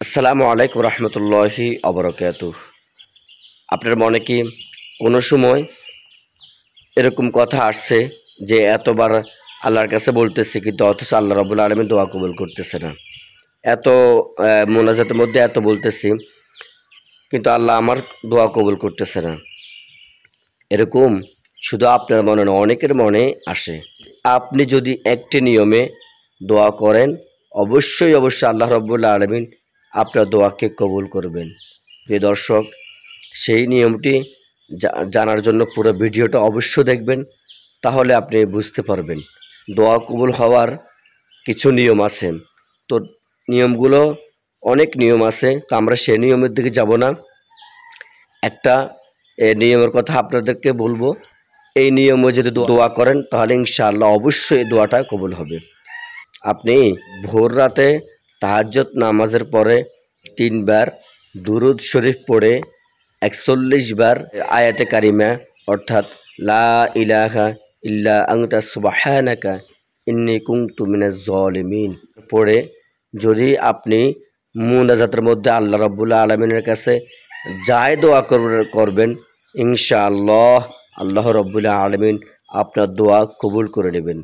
আসসালামু আলাইকুম রহমতুল্লাহি অবরকাতুহ। আপনার মনে কি কোনো সময় এরকম কথা আসছে যে এতবার আল্লাহর কাছে বলতেছি কিন্তু অথচ আল্লাহ রাব্বুল আলামিন দোয়া কবুল করতেছে না? এত মোনাজাতের মধ্যে এত বলতেছি কিন্তু আল্লাহ আমার দোয়া কবুল করতেছে না। এরকম শুধু আপনার মনে না, অনেকের মনে আসে। আপনি যদি একটি নিয়মে দোয়া করেন, অবশ্যই আল্লাহ রাব্বুল আলামিন আপনার দোয়াকে কবুল করবেন। প্রিয় দর্শক, সেই নিয়মটি জানার জন্য পুরো ভিডিওটা অবশ্যই দেখবেন, তাহলে আপনি বুঝতে পারবেন। দোয়া কবুল হওয়ার কিছু নিয়ম আছে। তো নিয়মগুলো অনেক নিয়ম আছে, তো আমরা সেই নিয়মের দিকে যাব না। একটা নিয়মের কথা আপনাদেরকে বলবো। এই নিয়মে যদি দোয়া করেন তাহলে ইনশাআল্লাহ অবশ্যই দোয়াটা কবুল হবে। আপনি ভোর রাতে তাহাজ্জুদ নামাজের পরে ৩ বার দুরূদ শরীফ পড়ে ৪১ বার আয়াতে কারিমা অর্থাৎ লা ইলাহা ইল্লা আনতা সুবহানাকা ইন্নী কুনতু মিনাজ জালিমিন পড়ে যদি আপনি মুনাজাতের মধ্যে আল্লাহ রাব্বুল আলামিনের কাছে যাই দোয়া করবেন ইনশাআল্লাহ আল্লাহ রাব্বুল আলামিন আপনার দোয়া কবুল করে নেবেন।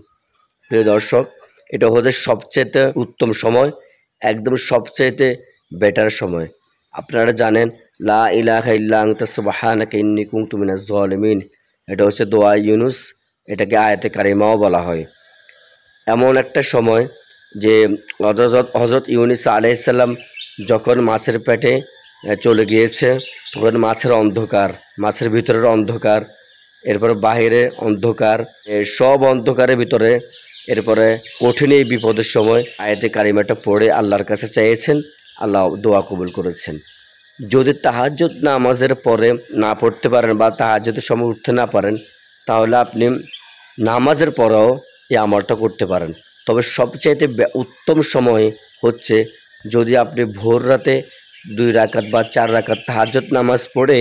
প্রিয় দর্শক, এটা হচ্ছে সবচেয়ে উত্তম সময়, একদম সবচেয়ে বেটার সময়। আপনারা জানেন লা ইলাহা ইল্লা আনতা সুবহানাকা ইন্নী কুনতু মিনাজ জালিমিন, এটা হচ্ছে দোয়া ইউনুস, এটাকে আয়াতে কারিমাও বলা হয়। এমন একটা সময় যে হযরত ইউনুস আলাইহিস সালাম যখন মাছের পেটে চলে গিয়েছে, তখন মাছের অন্ধকার, মাছের ভিতরের অন্ধকার, এরপরে বাহিরে অন্ধকার, সব অন্ধকারের ভিতরে এরপরে কঠিন এই বিপদের সময় আয়াতে কারিমাটা পড়ে আল্লাহর কাছে চেয়েছেন, আল্লাহ দোয়া কবুল করেছেন। যদি তাহাজ্জুদ নামাজের পরে না পড়তে পারেন বা তাহাজ্জুদের সময় উঠতে না পারেন, তাহলে আপনি নামাজের পরেও এই আমলটা করতে পারেন। তবে সবচাইতে উত্তম সময় হচ্ছে যদি আপনি ভোর রাতে ২ রাকাত বা ৪ রাকাত তাহাজ্জুদ নামাজ পড়ে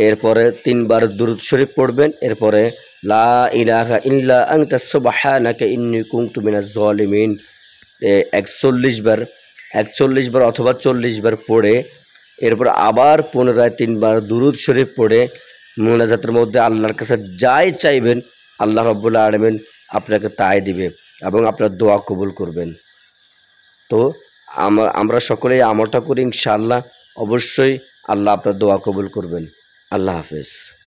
এরপরে ৩ বার দুরূদ শরীফ পড়বেন, এরপরে লা ইলাহা ইল্লা আনতা সুবহানাকা ইন্নী কুনতু মিনাজ জালিমিন ৪১ বার অথবা ৪০ বার পড়ে এরপর আবার পুনরায় ৩ বার দুরূদ শরীফ পড়ে মুনাজাতের মধ্যে আল্লাহর কাছে যাই চাইবেন আল্লাহ রাব্বুল আলামিন আপনাকে তাই দিবে এবং আপনার দোয়া কবুল করবেন। তো আমরা সকলেই আমলটা করি, ইনশাআল্লাহ অবশ্যই আল্লাহ আপনার দোয়া কবুল করবেন। আল্লাহ হাফেজ।